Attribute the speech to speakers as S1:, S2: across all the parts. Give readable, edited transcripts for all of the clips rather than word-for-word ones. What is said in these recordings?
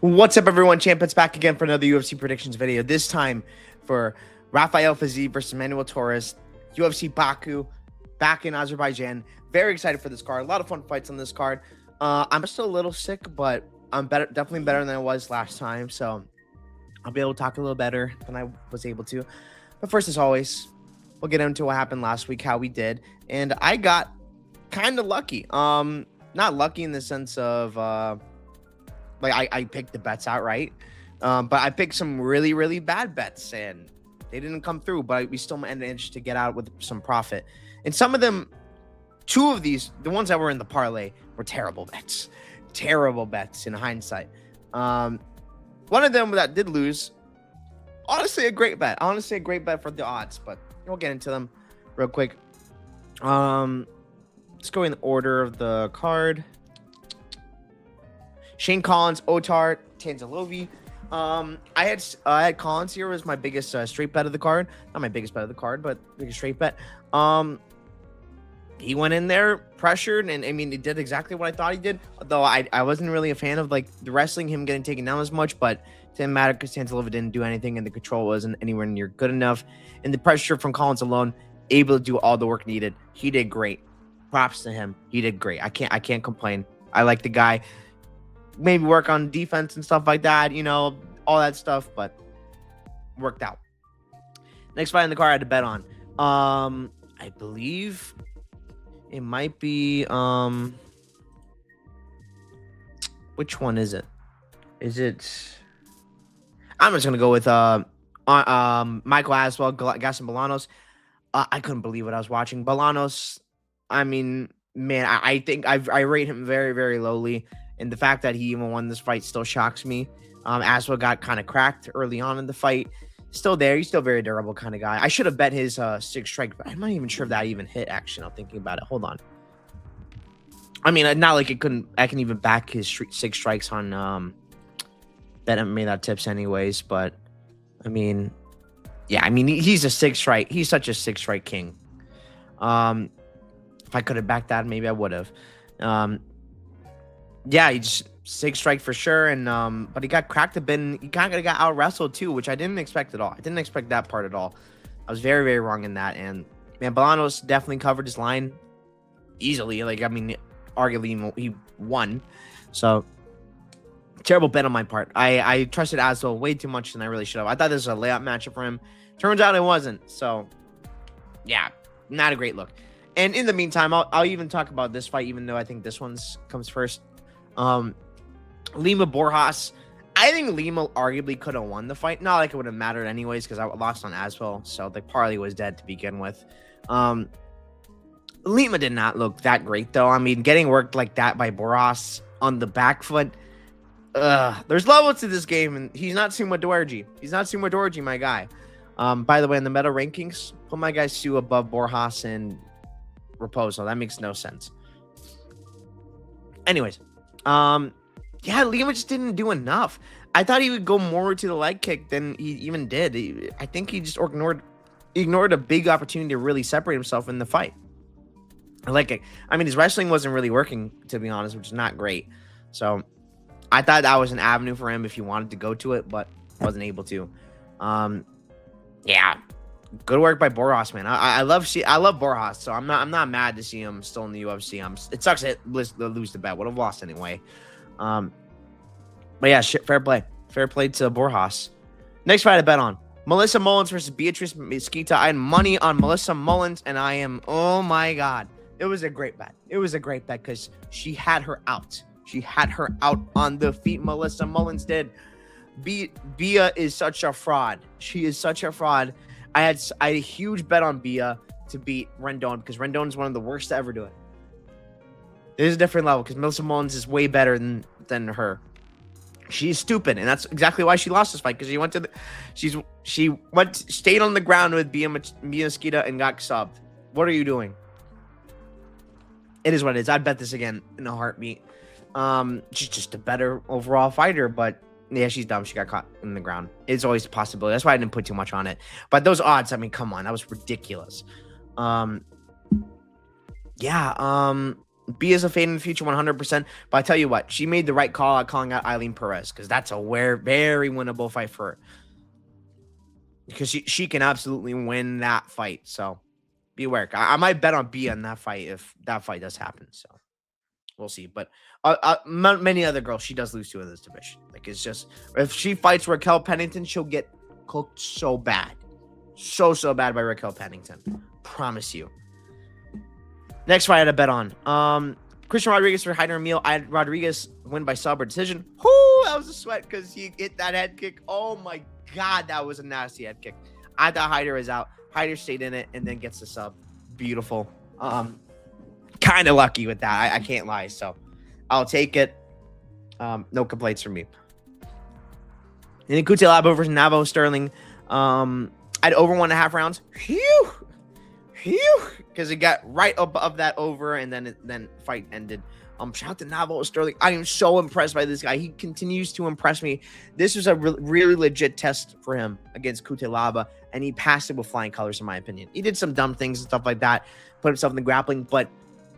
S1: What's up, everyone? Champions back again for another UFC predictions video. This time for Rafael Fiziev versus Manuel Torres, UFC Baku, back in Azerbaijan. Very excited for this card. A lot of fun fights on this card. I'm still a little sick, but I'm definitely better than I was last time. So I'll be able to talk a little better than I was able to. But first, as always, we'll get into what happened last week, how we did, and I got kind of lucky. Not lucky in the sense of I picked the bets outright, but I picked some really bad bets and they didn't come through, but we still managed to get out with some profit. And some of them, two of these, the ones that were in the parlay, were terrible bets in hindsight. One of them that did lose, honestly a great bet for the odds, but we'll get into them real quick. Let's go in order of the card. Shane Collins, Otar, Tanzalovi. I had Collins here as my biggest straight bet of the card. Not my biggest bet of the card, but biggest straight bet. He went in there, pressured, and I mean, he did exactly what I thought he did. Though I wasn't really a fan of like the wrestling, him getting taken down as much, but it didn't matter because Tanzalovi didn't do anything, and the control wasn't anywhere near good enough. And the pressure from Collins alone, able to do all the work needed. He did great. Props to him. He did great. I can't complain. I like the guy. Maybe work on defense and stuff like that, you know, all that stuff, but worked out. Next fight in the card I had to bet on. I believe it might be which one is it? I'm just gonna go with Michael Aswell, Gaston Bolanos. I couldn't believe what I was watching. Bolanos, I mean, man, I think I rate him very lowly. And the fact that he even won this fight still shocks me. Aswell got kind of cracked early on in the fight. Still there. He's still very durable kind of guy. I should have bet his 6 strike, but I'm not even sure if that even hit, actually. I'm thinking about it. Hold on. I mean, not like I can even back his 6 strikes on bet made that tips anyways, but I mean, yeah, I mean, he's a 6 strike. He's such a 6 strike king. If I could have backed that, maybe I would have. Yeah, he just 6 strike for sure, and but he got cracked a bit, and he kind of got out wrestled too, which I didn't expect at all. I didn't expect that part at all. I was very wrong in that, and man, Bolanos definitely covered his line easily. Like, I mean, arguably he won. So terrible bet on my part. I trusted Aswell way too much than I really should have. I thought this was a layup matchup for him. Turns out it wasn't. So yeah, not a great look. And in the meantime, I'll even talk about this fight, even though I think this one's comes first. Lima Borjas. I think Lima arguably could have won the fight. Not like it would have mattered anyways, because I lost on Aswell, so the parlay was dead to begin with. Lima did not look that great though. I mean, getting worked like that by Borjas on the back foot. There's levels to this game, and he's not Suma Dorji. He's not Suma Dorji, my guy. By the way, in the meta rankings, put my guy Sue above Borjas and Raposo. That makes no sense. Anyways, yeah, Lima just didn't do enough. I thought he would go more to the leg kick than he even did. I think he just ignored a big opportunity to really separate himself in the fight. I like it. I mean, his wrestling wasn't really working, to be honest, which is not great. So I thought that was an avenue for him if he wanted to go to it, but wasn't able to. Yeah, good work by Borjas, man. I love Borjas, so I'm not mad to see him still in the UFC. It sucks to lose the bet. Would have lost anyway. But yeah, fair play to Borjas. Next fight I bet on Melissa Mullins versus Beatrice Mesquita. I had money on Melissa Mullins, and I am, oh my god, it was a great bet. It was a great bet because she had her out. She had her out on the feet. Melissa Mullins did. Bia is such a fraud. She is such a fraud. I had a huge bet on Bia to beat Rendon because Rendon is one of the worst to ever do it. It is a different level because Melissa Mullins is way better than her. She's stupid, and that's exactly why she lost this fight because she stayed on the ground with Bia Mesquita and got subbed. What are you doing? It is what it is. I'd bet this again in a heartbeat. She's just a better overall fighter, but yeah, she's dumb. She got caught in the ground. It's always a possibility. That's why I didn't put too much on it. But those odds, I mean, come on, that was ridiculous. Yeah. B is a fade in the future 100%. But I tell you what, she made the right call out calling out Eileen Perez, because that's a very winnable fight for her. Because she can absolutely win that fight. So be aware. I might bet on B on that fight if that fight does happen. So we'll see. But many other girls she does lose to in this division. Like, it's just, if she fights Raquel Pennington, she'll get cooked so bad. So bad by Raquel Pennington. Promise you. Next fight I had a bet on. Christian Rodriguez for Heider Emil. I had Rodriguez win by sub or decision. Whoo, that was a sweat because he hit that head kick. Oh my God, that was a nasty head kick. I thought Heider was out. Heider stayed in it and then gets the sub. Beautiful. Kind of lucky with that. I can't lie. So I'll take it. No complaints from me. And then Cutelaba versus Navo Sterling. I had over 1.5 rounds. Phew. Because it got right above that over, and then fight ended. Shout out to Navo Sterling. I am so impressed by this guy. He continues to impress me. This was a really legit test for him against Cutelaba, and he passed it with flying colors, in my opinion. He did some dumb things and stuff like that, put himself in the grappling, but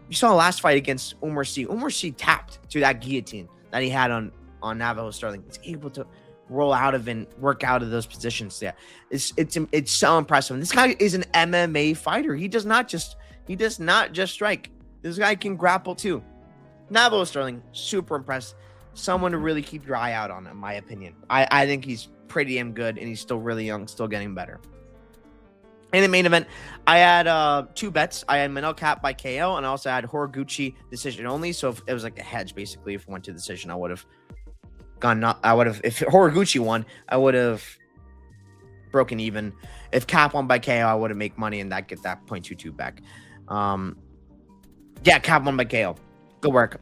S1: you saw the last fight against Umar C. Umar C tapped to that guillotine that he had on Navajo Sterling. He's able to roll out of and work out of those positions. Yeah, it's so impressive. And this guy is an MMA fighter. He does not just strike. This guy can grapple too. Navajo Sterling, super impressed. Someone to really keep your eye out on, in my opinion. I think he's pretty damn good, and he's still really young, still getting better. In the main event, I had 2 bets. I had Manel Cap by KO, and I also had Horiguchi decision only. So if it was like a hedge, basically. If it went to decision, I would have gone. If Horiguchi won, I would have broken even. If Cap won by KO, I would have made money and that get that 0.22 back. Yeah, Cap won by KO. Good work.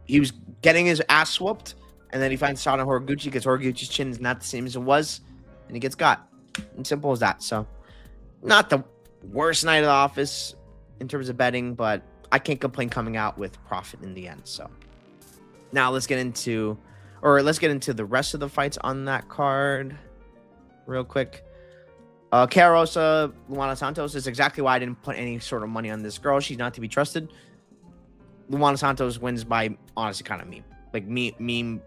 S1: He was getting his ass whooped, and then he finds shot on Horiguchi because Horiguchi's chin is not the same as it was, and he gets got. And simple as that. So, not the worst night of the office in terms of betting, but I can't complain coming out with profit in the end. So, now let's get into the rest of the fights on that card real quick. Carosa Luana Santos is exactly why I didn't put any sort of money on this girl. She's not to be trusted. Luana Santos wins by honestly kind of me. Like me,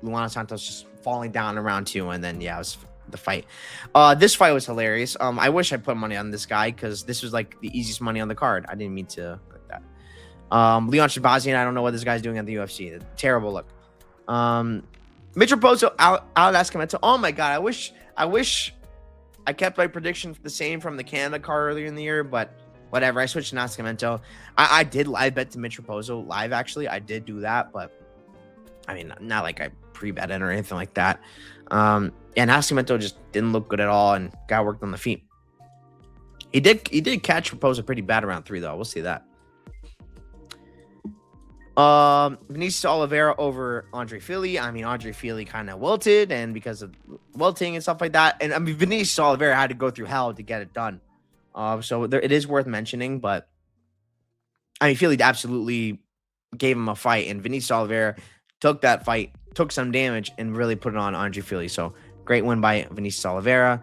S1: Luana Santos just falling down in round 2, and then yeah, it was the fight. This fight was hilarious. I wish I put money on this guy because this was like the easiest money on the card. I didn't mean to click that. Leon Shabazian, I don't know what this guy's doing at the UFC. Terrible look. Mitch Raposo, Al Ascamento. Oh my God, I wish I kept my prediction the same from the Canada card earlier in the year, but whatever. I switched to Nascimento. I did live bet to Mitch Raposo live, actually. I did do that, but I mean, not like I pre-bet it or anything like that. And Nascimento just didn't look good at all and got worked on the feet. He did catch Raposo pretty bad around 3, though. We'll see that. Vinicius Oliveira over Andre Fili. I mean, Andre Fili kind of wilted, and because of wilting and stuff like that, and I mean, Vinicius Oliveira had to go through hell to get it done. So it is worth mentioning, but I mean, Fili absolutely gave him a fight, and Vinicius Oliveira took that fight, took some damage, and really put it on Andre Fili. So great win by Vinicius Oliveira.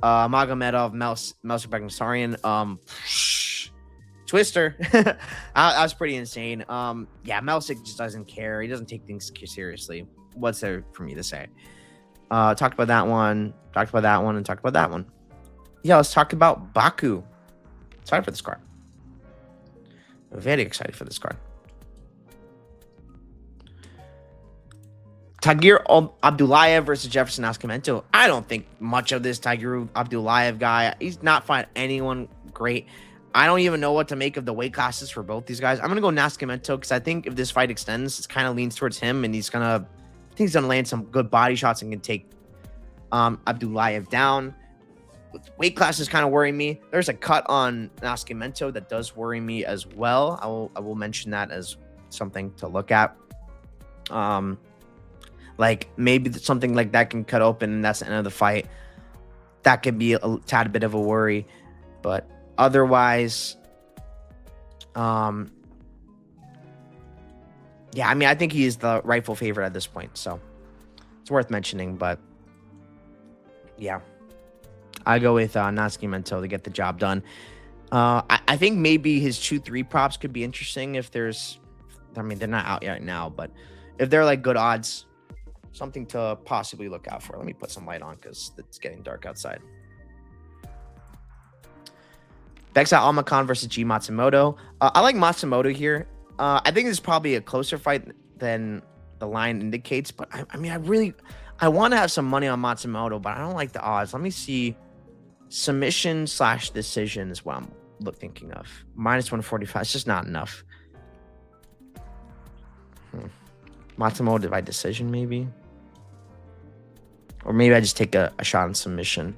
S1: Magomedov, Melser Begnasarian, Twister. That was pretty insane. Yeah, Melsic just doesn't care. He doesn't take things seriously. What's there for me to say? Talked about that one, and talked about that one. Yeah, let's talk about Baku. Excited for this card. Very excited for this card. Tagir Abdullayev versus Jefferson Nascimento. I don't think much of this Tagir Abdullayev guy. He's not fighting anyone great. I don't even know what to make of the weight classes for both these guys. I'm going to go Nascimento because I think if this fight extends, it kind of leans towards him, and he's going to land some good body shots and can take Abdullayev down. Weight classes kind of worry me. There's a cut on Nascimento that does worry me as well. I will mention that as something to look at. Like maybe something like that can cut open and that's the end of the fight. That could be a tad bit of a worry, but otherwise, yeah, I mean, I think he is the rightful favorite at this point, so it's worth mentioning. But yeah, I go with Nascimento to get the job done. I think maybe his 2-3 props could be interesting if there's, I mean, they're not out yet now, but if they're like good odds, something to possibly look out for. Let me put some light on because it's getting dark outside. Beksa Almakhan versus G Matsumoto. I like Matsumoto here. I think this is probably a closer fight than the line indicates, but I mean, I want to have some money on Matsumoto, but I don't like the odds. Let me see. Submission / decision is what I'm thinking of. -145. It's just not enough. Matsumoto by decision, maybe. Or maybe I just take a shot on submission.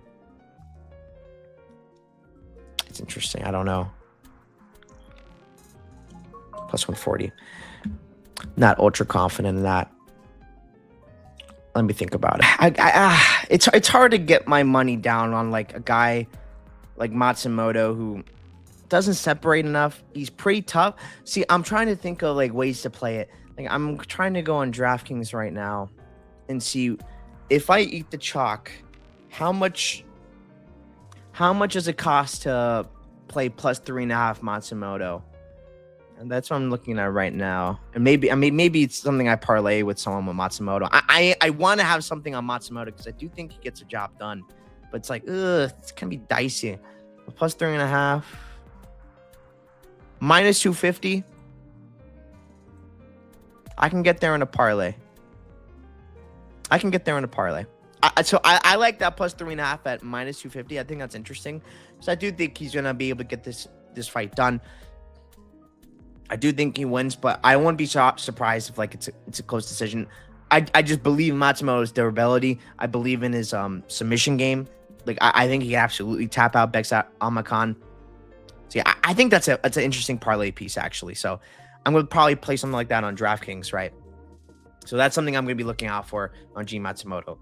S1: It's interesting. I don't know. +140. Not ultra confident in that. Let me think about it. It's hard to get my money down on like a guy like Matsumoto who doesn't separate enough. He's pretty tough. See, I'm trying to think of like ways to play it. Like I'm trying to go on DraftKings right now and see if I eat the chalk, how much does it cost to play +3.5 Matsumoto? And that's what I'm looking at right now. And maybe it's something I parlay with someone with Matsumoto. I want to have something on Matsumoto because I do think he gets the job done. But it's like, it's gonna be dicey. +3.5. -250. I can get there in a parlay. So I like that +3.5 at -250. I think that's interesting. So I do think he's gonna be able to get this fight done. I do think he wins, but I won't be surprised if like it's a close decision. I just believe Matsumoto's durability. I believe in his submission game. Like I think he can absolutely tap out Beksa Almakhan. So yeah, I think that's an interesting parlay piece actually. So I'm gonna probably play something like that on DraftKings, right? So that's something I'm gonna be looking out for on G Matsumoto.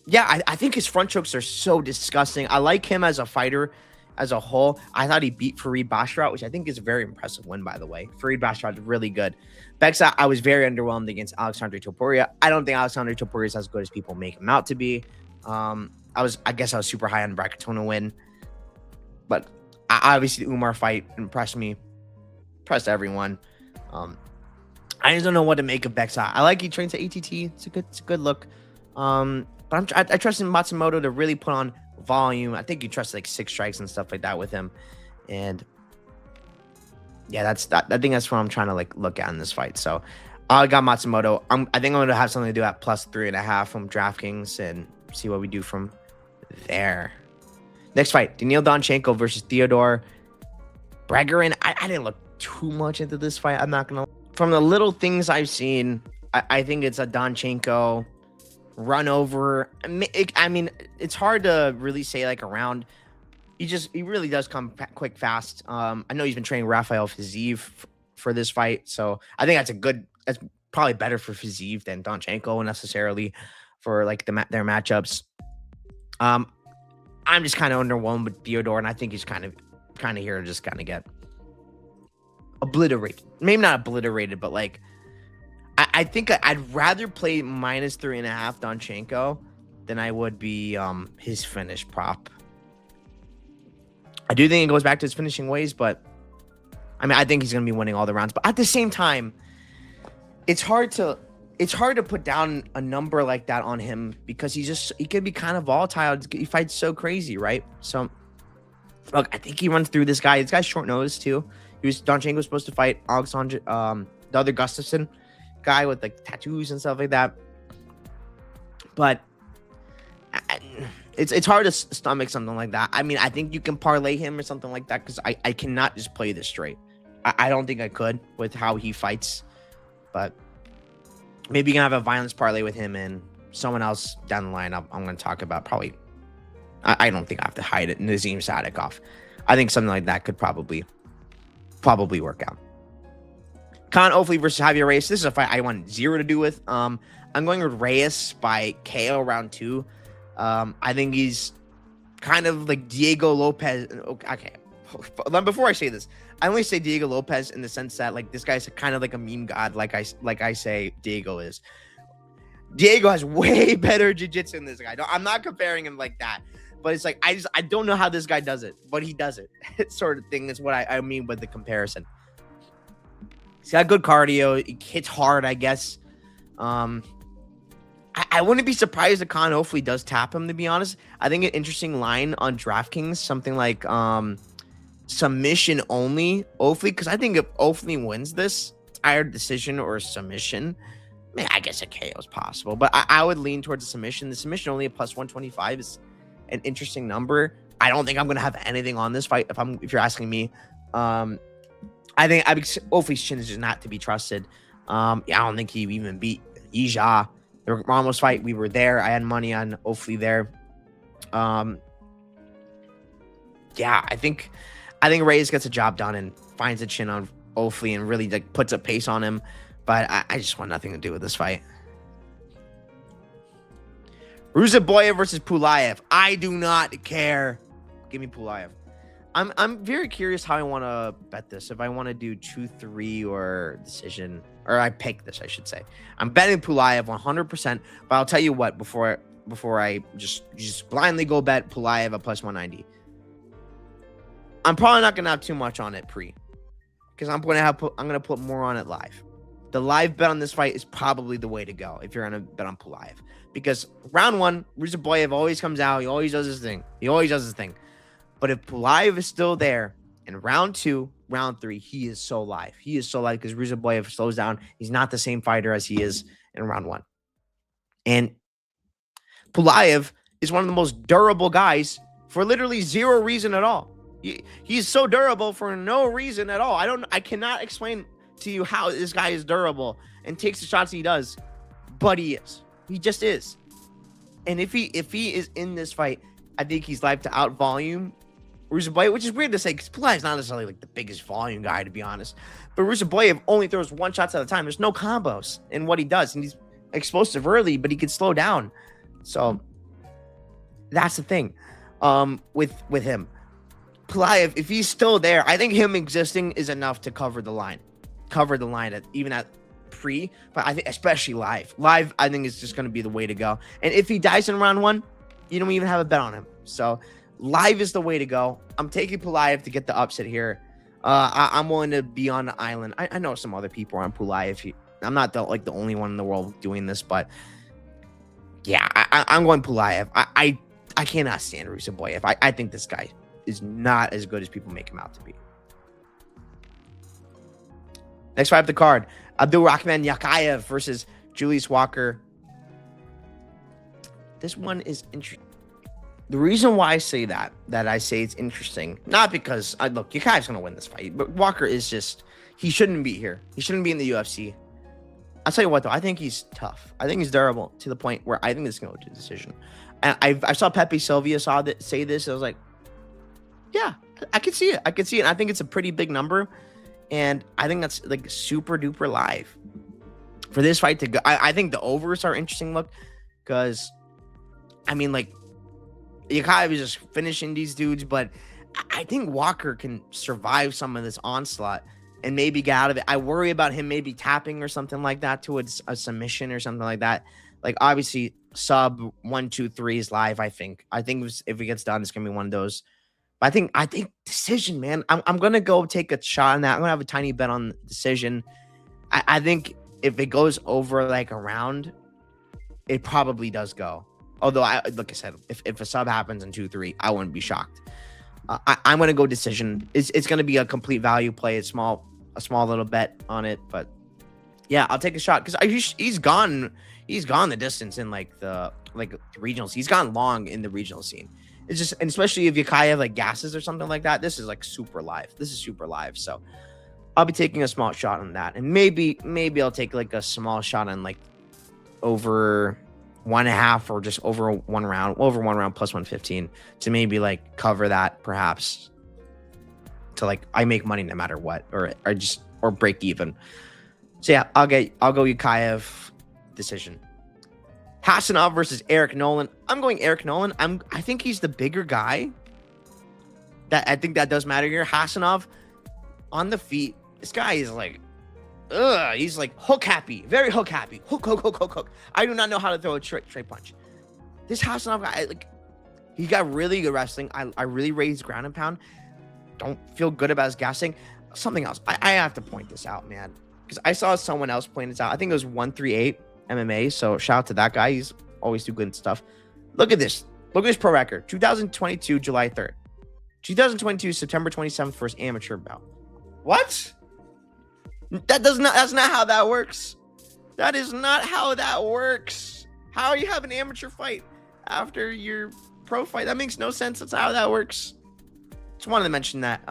S1: Yeah, I think his front chokes are so disgusting. I like him as a fighter. As a whole, I thought he beat Farid Basharat, which I think is a very impressive win, by the way. Farid Basharat is really good. Beksa, I was very underwhelmed against Alexandre Topuria. I don't think Alexandre Topuria is as good as people make him out to be. I guess I was super high on Brackatona win. But obviously, the Umar fight impressed me. Impressed everyone. I just don't know what to make of Beksa. I like he trains at ATT. It's a good look. But I trust in Matsumoto to really put on volume. I think you trust like 6 strikes and stuff like that with him. And yeah, I think that's what I'm trying to like look at in this fight. So I got Matsumoto. I think I'm going to have something to do at +3.5 from DraftKings and see what we do from there. Next fight, Daniil Donchenko versus Theodore Bregerin. I didn't look too much into this fight. I'm not going to. From the little things I've seen, I think it's a Donchenko run over. I mean, it's hard to really say like a round. He really does come quick, fast. I know he's been training Rafael Fiziev for this fight, so I think that's probably better for Fiziev than Donchenko necessarily for like their matchups. I'm just kind of underwhelmed with Theodore, and I think he's kind of here to just kind of get obliterated. Maybe not obliterated, but like I think I'd rather play -3.5 Donchenko than I would be his finish prop. I do think it goes back to his finishing ways, but I mean I think he's gonna be winning all the rounds. But at the same time, it's hard to put down a number like that on him because he could be kind of volatile. He fights so crazy, right? So look, I think he runs through this guy. This guy's short notice too. Donchenko was supposed to fight Alexandre, the other Gustafsson guy with like tattoos and stuff like that. But it's hard to stomach something like that. I mean, I think you can parlay him or something like that because I cannot just play this straight. I don't think I could with how he fights. But maybe you can have a violence parlay with him and someone else down the line I'm going to talk about. Probably, I don't think I have to hide it. Nazim Sadikov. I think something like that could probably work out. Khan Ofli versus Javier Reyes. This is a fight I want zero to do with. I'm going with Reyes by KO round 2. I think he's kind of like Diego Lopez. Okay, before I say this, I only say Diego Lopez in the sense that like this guy's kind of like a meme god, like I say Diego is. Diego has way better jiu-jitsu than this guy. No, I'm not comparing him like that. But it's like I don't know how this guy does it, but he does it. Sort of thing is what I mean with the comparison. He's got good cardio. He hits hard, I guess. I wouldn't be surprised if Khan hopefully does tap him, to be honest. I think an interesting line on DraftKings, something like submission only, hopefully, because I think if hopefully wins this, either decision or submission, man, I guess a KO is possible, but I would lean towards a submission. The submission only at plus 125 is an interesting number. I don't think I'm going to have anything on this fight if you're asking me. I think hopefully Chin is just not to be trusted. I don't think he even beat Ija. The Ramos fight, we were there. I had money on hopefully there. Yeah, I think Reyes gets a job done and finds a Chin on hopefully and really like puts a pace on him. But I just want nothing to do with this fight. Ruziboyev versus Pulaev. I do not care. Give me Pulaev. I'm very curious how I want to bet this. If I want to do 2-3 or decision, or I pick this, I should say. I'm betting Pulaev 100%. But I'll tell you what, before I just blindly go bet Pulaev at plus 190. I'm probably not gonna have too much on it because I'm gonna put more on it live. The live bet on this fight is probably the way to go if you're gonna bet on Pulaev, because round one, Ruziboyev always comes out. He always does his thing. But if Pulaev is still there in round two, round three, he is so live. He is so live because Ruziboyev slows down. He's not the same fighter as he is in round one. And Pulaev is one of the most durable guys for literally zero reason at all. He's so durable for no reason at all. I cannot explain to you how this guy is durable and takes the shots he does, but he is. He just is. And if he is in this fight, I think he's live to out volume Ruziboyev, which is weird to say because Pulaev's not necessarily like the biggest volume guy, to be honest. But Ruziboyev only throws one shots at a time. There's no combos in what he does, and he's explosive early, but he can slow down. So that's the thing with him. Pulaev, if he's still there, I think him existing is enough to cover the line even at pre, but I think especially live, I think is just going to be the way to go. And if he dies in round one, you don't even have a bet on him. So live is the way to go. I'm taking Pulaev to get the upset here. I'm willing to be on the island. I know some other people are on Pulaev. I'm not the only one in the world doing this, but yeah, I'm going Pulaev. I cannot stand Ruziboyev. I think this guy is not as good as people make him out to be. Next fight up the card, Abdulrahman Yakayev versus Julius Walker. This one is interesting. The reason why I say that I say it's interesting, not because look, Yakayev's gonna win this fight, but Walker is just, he shouldn't be here. He shouldn't be in the UFC. I'll tell you what though, I think he's tough. I think he's durable to the point where I think this is gonna go to a decision. And I saw Pepe Silvia say this. I was like, yeah, I could see it. And I think it's a pretty big number. And I think that's like super duper live for this fight to go. I think the overs are interesting look because, I mean, like, Yakayev is just finishing these dudes, but I think Walker can survive some of this onslaught and maybe get out of it. I worry about him maybe tapping or something like that to a submission or something like that. Like, obviously, sub 1, 2, 3 is live, I think. I think if it gets done, it's going to be one of those. But I think decision, man. I'm going to go take a shot on that. I'm going to have a tiny bet on decision. I think if it goes over like a round, it probably does go. Although, like I said, if a sub happens in 2, 3, I wouldn't be shocked. I'm going to go decision. It's going to be a complete value play. It's a small little bet on it. But yeah, I'll take a shot because he's gone the distance in like the regionals. He's gone long in the regional scene. It's just, and especially if Yakayev like gasses or something like that, this is like super live. So I'll be taking a small shot on that, and maybe I'll take like a small shot on like over 1.5 or just over one round plus 115 to maybe like cover that perhaps to like I make money no matter what or break even. So yeah, I'll go Yakayev decision. Hassanov versus Eric Nolan. I'm going Eric Nolan. I think he's the bigger guy. I think that does matter here. Hassanov on the feet. This guy is like, he's like hook happy, very hook happy. Hook. I do not know how to throw a straight punch. This Hassanov guy, like, He got really good wrestling. I really raised ground and pound. Don't feel good about his gassing. Something else. I have to point this out, man. Because I saw someone else point this out. I think it was 138 MMA. So shout out to that guy. He's always do good stuff. Look at this. Look at his pro record. 2022, July 3rd. 2022, September 27th for his amateur bout. What? That's not how that works. That is not how that works. How you have an amateur fight after your pro fight? That makes no sense. That's how that works. Just wanted to mention that.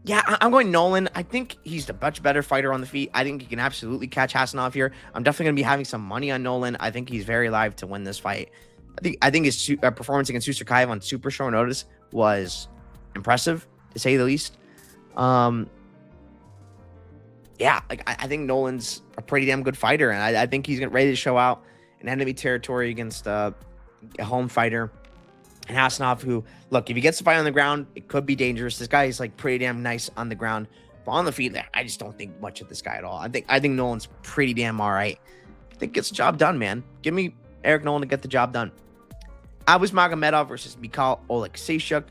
S1: Yeah, I'm going Nolan. I think he's a much better fighter on the feet. I think he can absolutely catch Hassanov here. I'm definitely going to be having some money on Nolan. I think he's very live to win this fight. I think his performance against Susurkaev on super short notice was impressive, to say the least. Yeah, like I think Nolan's a pretty damn good fighter, and I think he's ready to show out in enemy territory against a home fighter. And Hassanov, who, look, if he gets the fight on the ground, it could be dangerous. This guy is like pretty damn nice on the ground, but on the feet, I just don't think much of this guy at all. I think Nolan's pretty damn all right. I think gets the job done, man. Give me Eric Nolan to get the job done. Abus Magomedov versus Mikhail Oleksiejczuk.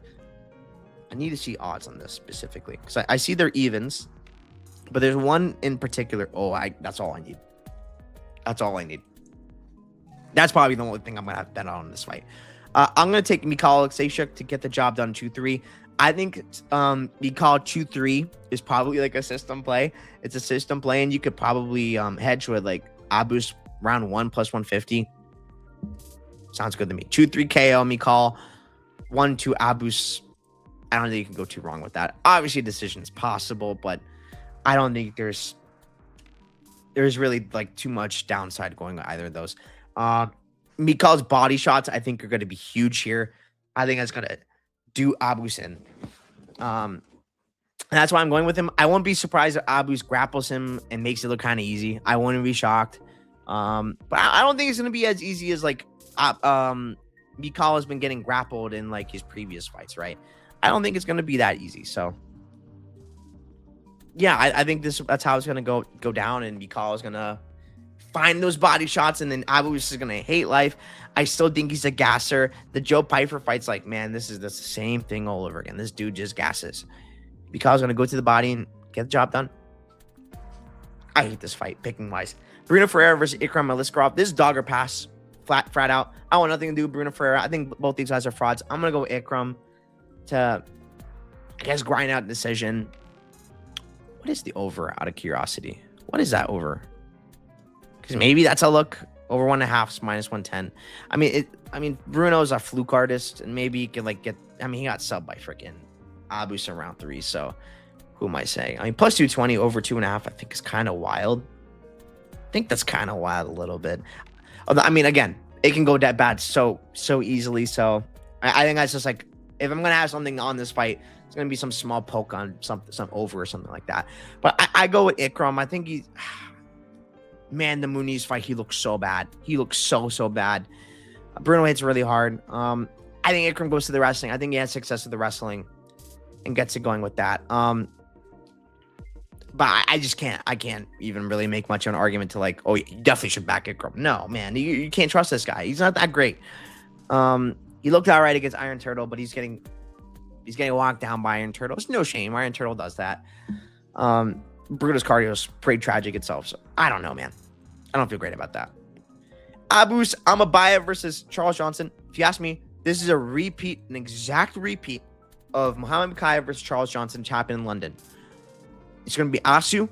S1: I need to see odds on this specifically because I see their evens, but there's one in particular. That's all I need. That's all I need. That's probably the only thing I'm gonna have to bet on in this fight. I'm going to take Mikhail Oleksiejczuk to get the job done 2-3. I think Mikhail 2-3 is probably like a system play. It's a system play, and you could probably hedge with like Abus round 1 plus 150. Sounds good to me. 2-3 KO Mikhail, 1-2 Abus. I don't think you can go too wrong with that. Obviously, a decision is possible, but I don't think there's really like too much downside going with either of those. Mikhail's body shots, I think, are going to be huge here. I think that's going to do Abus in. And that's why I'm going with him. I won't be surprised if Abus grapples him and makes it look kind of easy. I wouldn't be shocked. But I don't think it's going to be as easy as, like, Mikhail has been getting grappled in, like, his previous fights, right? I don't think it's going to be that easy. So, yeah, I think that's how it's going to go down, and Mikhail is going to find those body shots, and then Abus is gonna hate life. I still think he's a gasser. The Joe Pyfer fight's like, man, this is the same thing all over again. This dude just gasses. Mikhail's gonna go to the body and get the job done. I hate this fight, picking wise. Bruno Ferreira versus Ikram Aliskerov. This is dog or pass, flat out. I want nothing to do with Bruno Ferreira. I think both these guys are frauds. I'm gonna go with Ikram to, I guess, grind out decision. What is the over, out of curiosity? What is that over? Because maybe that's a look. Over 1.5 is minus 110. I mean, Bruno's a fluke artist, and maybe he can like get. I mean, he got subbed by freaking Abus in round 3. So, who am I saying? I mean, plus 220 over 2.5. I think is kind of wild. I think that's kind of wild a little bit. I mean, again, it can go that bad so easily. So, I think that's just like, if I'm gonna have something on this fight, it's gonna be some small poke on some over or something like that. But I go with Ikram. I think he's. Man, the Muniz fight, he looks so bad. He looks so bad. Bruno hits really hard. I think Ikram goes to the wrestling. I think he has success with the wrestling and gets it going with that. But I just can't. I can't even really make much of an argument to like, oh, you definitely should back Ikram. No, man, you can't trust this guy. He's not that great. He looked all right against Iron Turtle, but he's getting walked down by Iron Turtle. It's no shame. Iron Turtle does that. Bruno's cardio is pretty tragic itself. So I don't know, man. I don't feel great about that. Abus Amabaya versus Charles Johnson. If you ask me, this is a repeat, an exact repeat of Muhammad Makayev versus Charles Johnson, which happened in London. It's going to be Asu.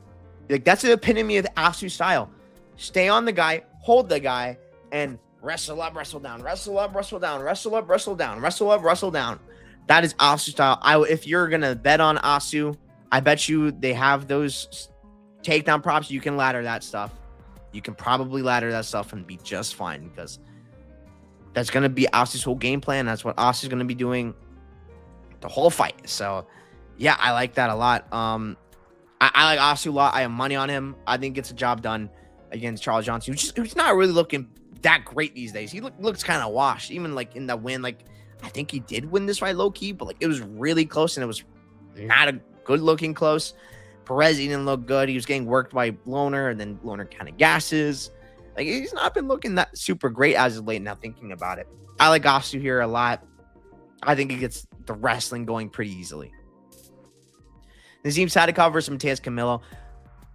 S1: Like, that's the epitome of the Asu style. Stay on the guy, hold the guy, and wrestle up, wrestle down, wrestle up, wrestle down, wrestle up, wrestle down, wrestle up, wrestle down. That is Asu style. If you're going to bet on Asu, I bet you they have those takedown props. You can ladder that stuff. You can probably ladder that stuff and be just fine, because that's going to be Asu's whole game plan. That's what Asu's going to be doing the whole fight. So, yeah, I like that a lot. I like Asu a lot. I have money on him. I think gets a job done against Charles Johnson, who's not really looking that great these days. He looks kind of washed, even like in the win. Like, I think he did win this fight low key, but like it was really close, and it was not a good looking close. Perez, he didn't look good. He was getting worked by Loner, and then Loner kind of gasses. Like, he's not been looking that super great as of late now, thinking about it. I like Asu here a lot. I think he gets the wrestling going pretty easily. Nazim Sadikov versus Mateus Camilo.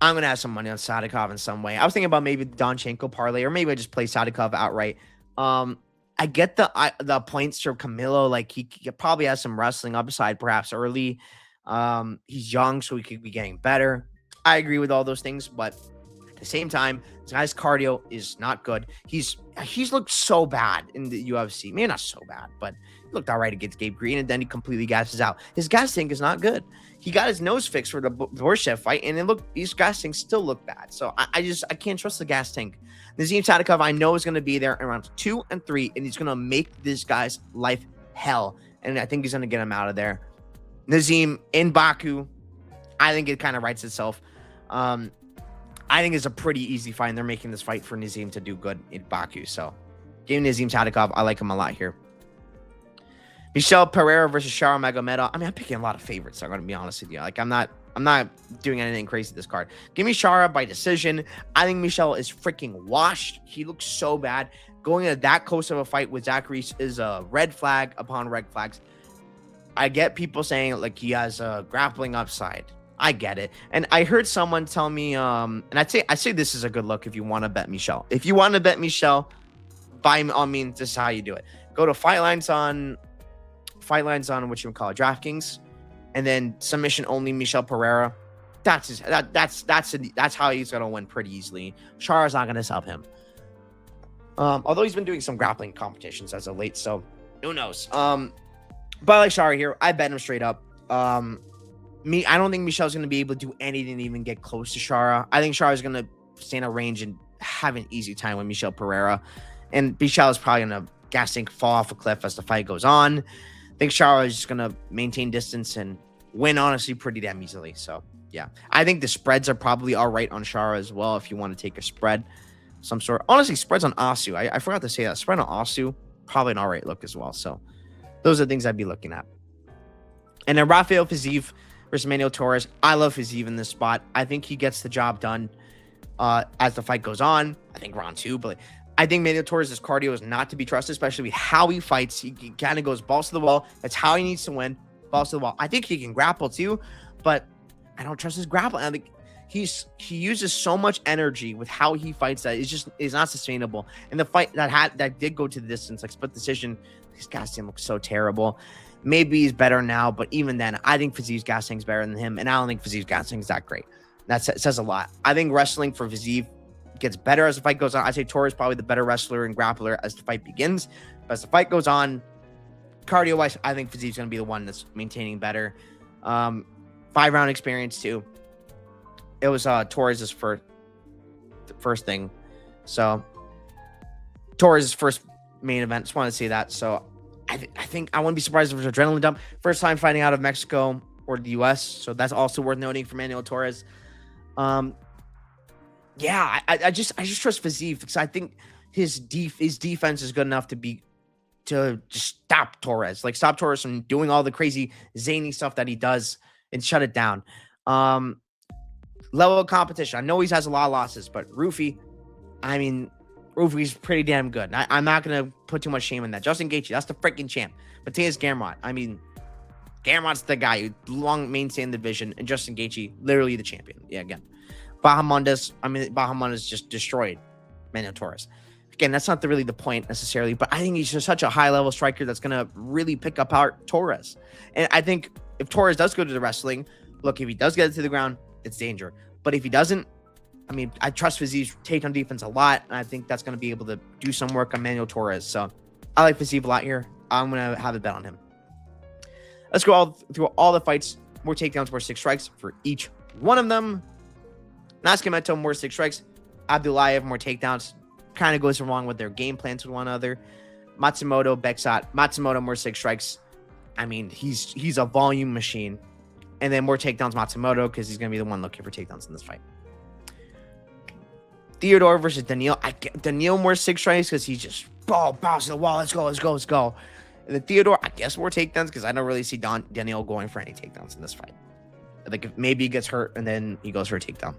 S1: I'm going to have some money on Sadikov in some way. I was thinking about maybe the Donchenko parlay, or maybe I just play Sadikov outright. I get the points for Camilo. Like, he probably has some wrestling upside, perhaps early. He's young, so he could be getting better. I agree with all those things, but at the same time, this guy's cardio is not good. He's looked so bad in the UFC. Maybe not so bad, but he looked all right against Gabe Green, and then he completely gasses out. His gas tank is not good. He got his nose fixed for the Borshev fight, and his gas tank still looked bad. So I can't trust the gas tank. Nazim Sadikov, I know, is going to be there in rounds 2 and 3, and he's going to make this guy's life hell. And I think he's going to get him out of there. Nazim in Baku, I think it kind of writes itself. I think it's a pretty easy fight, and they're making this fight for Nazim to do good in Baku. So, give me Nazim Sadikov. I like him a lot here. Michel Pereira versus Shara Magomedov. I mean, I'm picking a lot of favorites. I'm going to be honest with you. Like, I'm not doing anything crazy this card. Give me Shara by decision. I think Michel is freaking washed. He looks so bad. Going into that close of a fight with Zachary is a red flag upon red flags. I get people saying, like, he has a grappling upside. I get it. And I heard someone tell me, and I say this is a good look if you want to bet Michel. If you want to bet Michel, by all means, this is how you do it. Go to fight lines on what you would call it, DraftKings, and then submission only Michel Pereira. That's how he's gonna win pretty easily. Shara's not gonna sub him. Although he's been doing some grappling competitions as of late, so who knows? But I like Shara here. I bet him straight up. I don't think Michel's going to be able to do anything to even get close to Shara. I think Shara's going to stay in a range and have an easy time with Michel Pereira. And Michel is probably going to gas tank fall off a cliff as the fight goes on. I think Shara is just going to maintain distance and win, honestly, pretty damn easily. So, yeah. I think the spreads are probably all right on Shara as well if you want to take a spread some sort. Honestly, spreads on Asu. I forgot to say that. Spread on Asu, probably an all right look as well. So, those are the things I'd be looking at. And then Rafael Fiziev versus Manuel Torres. I love Fiziev in this spot. I think he gets the job done as the fight goes on. I think round 2, but I think Manuel Torres' cardio is not to be trusted, especially with how he fights. He kind of goes balls to the wall. That's how he needs to win. Balls to the wall. I think he can grapple too, but I don't trust his grappling. I think he uses so much energy with how he fights that it's not sustainable. And the fight that did go to the distance, like split decision, his gas tank looks so terrible. Maybe he's better now, but even then, I think Fiziev's gas tank is better than him, and I don't think Fiziev's gas tank is that great. That says a lot. I think wrestling for Fiziev gets better as the fight goes on. I say Torres is probably the better wrestler and grappler as the fight begins. But as the fight goes on, cardio-wise, I think Fiziev's going to be the one that's maintaining better. 5-round experience, too. It was Torres' first thing. So, Torres' first main event. Just want to say that. So, I think I wouldn't be surprised if it was an adrenaline dump. First time fighting out of Mexico or the U.S., so that's also worth noting for Manuel Torres. I just trust Fiziev because I think his defense is good enough to just stop Torres, like stop Torres from doing all the crazy zany stuff that he does and shut it down. Level of competition. I know he has a lot of losses, but Rufy's pretty damn good. I'm not going to put too much shame in that. Justin Gaethje, that's the freaking champ. Mateus Gamrot, Gamrot's the guy who long mainstay in the division, and Justin Gaethje, literally the champion. Yeah, again. Bahamondes just destroyed Manuel Torres. Again, that's not really the point necessarily, but I think he's just such a high-level striker that's going to really pick apart Torres. And I think if Torres does go to the wrestling, look, if he does get it to the ground, it's danger. But if he doesn't, I trust Fiziev's takedown defense a lot, and I think that's going to be able to do some work on Manuel Torres. So I like Fiziev a lot here. I'm going to have a bet on him. Let's go through all the fights. More takedowns, more 6 strikes for each one of them. Nascimento, more 6 strikes. Abdulayev, more takedowns. Kind of goes along with their game plans with one another. Matsumoto, Beksat. Matsumoto, more 6 strikes. He's a volume machine. And then more takedowns, Matsumoto, because he's going to be the one looking for takedowns in this fight. Theodore versus Daniil. I get Daniil more 6 strikes because he's just bounce to the wall. Let's go. And then Theodore, I guess more takedowns because I don't really see Daniil going for any takedowns in this fight. Like maybe he gets hurt and then he goes for a takedown.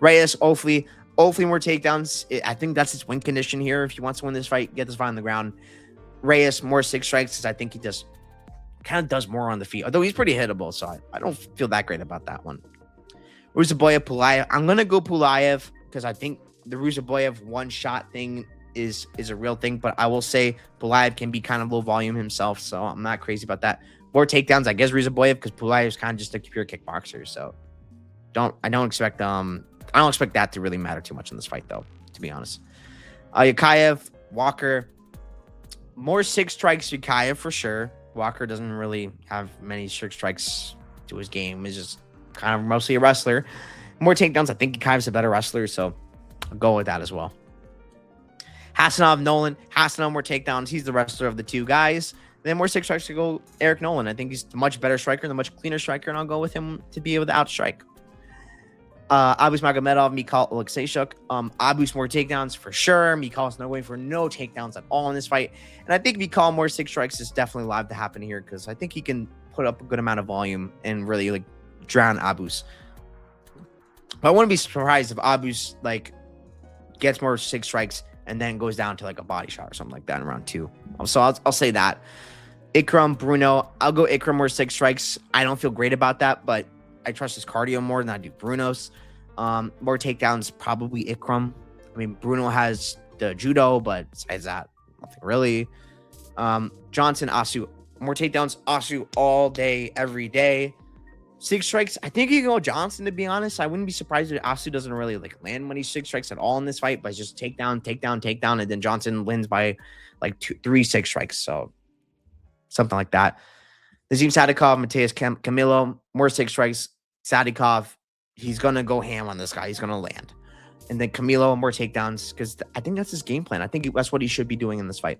S1: Reyes, Ofli. Hopefully more takedowns. I think that's his win condition here. If he wants to win this fight, get this fight on the ground. Reyes, more 6 strikes, because I think he just kind of does more on the feet. Although he's pretty hittable, so I don't feel that great about that one. Ruziboyev, Pulayev. I'm going to go Pulayev because I think the Ruziboyev one-shot thing is a real thing, but I will say Pulayev can be kind of low volume himself, so I'm not crazy about that. More takedowns, I guess Ruziboyev, because Pulayev is kind of just a pure kickboxer, so I don't expect that to really matter too much in this fight, though, to be honest. Yukayev, Walker, more 6 strikes, Yukayev for sure. Walker doesn't really have many 6 strikes to his game. He's just kind of mostly a wrestler. More takedowns, I think Yukayev's a better wrestler, so I'll go with that as well. Hassanov, Nolan. Hassanov, more takedowns. He's the wrestler of the 2 guys. Then more 6 strikes to go Eric Nolan. I think he's the much better striker, the much cleaner striker, and I'll go with him to be able to outstrike. Abus Magomedov, Mikhail Alexeychuk. Abus more takedowns for sure. Mikhail's not going for no takedowns at all in this fight. And I think Mikhail more 6 strikes is definitely live to happen here because I think he can put up a good amount of volume and really like drown Abus. But I wouldn't be surprised if Abus like gets more 6 strikes and then goes down to like a body shot or something like that in round 2. So I'll say that. Ikram, Bruno. I'll go Ikram more 6 strikes. I don't feel great about that, but I trust his cardio more than I do Bruno's. More takedowns, probably Ikram. I mean, Bruno has the judo, but besides that, nothing really. Johnson, Asu. More takedowns, Asu all day, every day. 6 strikes. I think you can go Johnson, to be honest. I wouldn't be surprised if Asu doesn't really like land many 6 strikes at all in this fight, but it's just takedown, and then Johnson wins by like 3 6 strikes. So something like that. Nazim Sadikov, Mateus Camilo, more 6 strikes. Sadikov, he's going to go ham on this guy. He's going to land. And then Camilo, more takedowns, because I think that's his game plan. I think that's what he should be doing in this fight.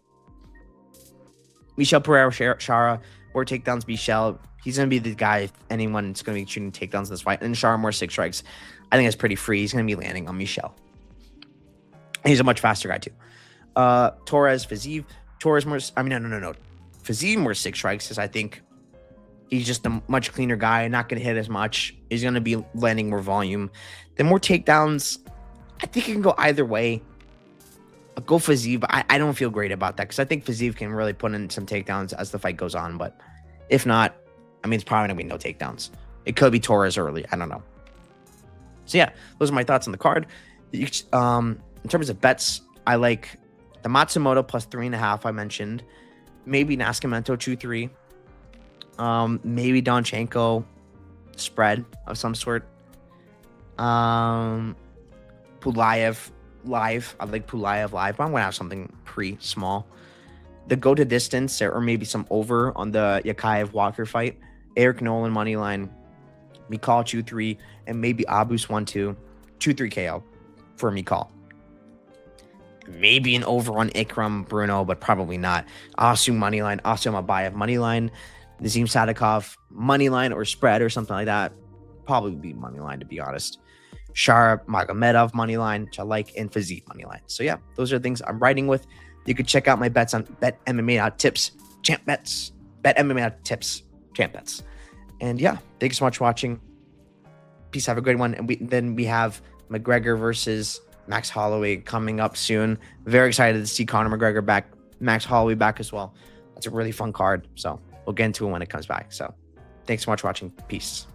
S1: Michel Pereira Shara, more takedowns. Michel, he's going to be the guy if anyone's going to be shooting takedowns in this fight. And Shara, more 6 strikes. I think that's pretty free. He's going to be landing on Michel. He's a much faster guy, too. Torres, Fiziev. Torres, more... I mean, no. Fiziev, more 6 strikes, because I think he's just a much cleaner guy, not going to hit as much. He's going to be landing more volume. Then more takedowns. I think it can go either way. I'll go Fiziev, but I don't feel great about that because I think Fiziev can really put in some takedowns as the fight goes on. But if not, I mean, it's probably going to be no takedowns. It could be Torres early. I don't know. So, yeah, those are my thoughts on the card. In terms of bets, I like the Matsumoto plus 3.5 I mentioned. Maybe Nascimento 2-3. Maybe Donchenko spread of some sort. Pulayev live. I like Pulayev live, but I'm gonna have something pretty small. The go to distance or maybe some over on the Yukayev Walker fight. Eric Nolan money line. Mikhail 2-3 and maybe Abus 1-2. 2-3 KO for Mikhail. Maybe an over on Ikram Bruno, but probably not. Asu moneyline, Asu Mabayev moneyline, Nazim Sadikov moneyline or spread or something like that. Probably be moneyline, to be honest. Shara Magomedov moneyline, which I like, and Fiziev moneyline. So yeah, those are the things I'm riding with. You could check out my bets on BetMMA.tips, champ bets, BetMMA.tips, champ bets. And yeah, thank you so much for watching. Peace. Have a good one. And then we have McGregor versus Max Holloway coming up soon. Very excited to see Conor McGregor back, Max Holloway back as well. That's a really fun card. So we'll get into it when it comes back. So thanks so much for watching. Peace.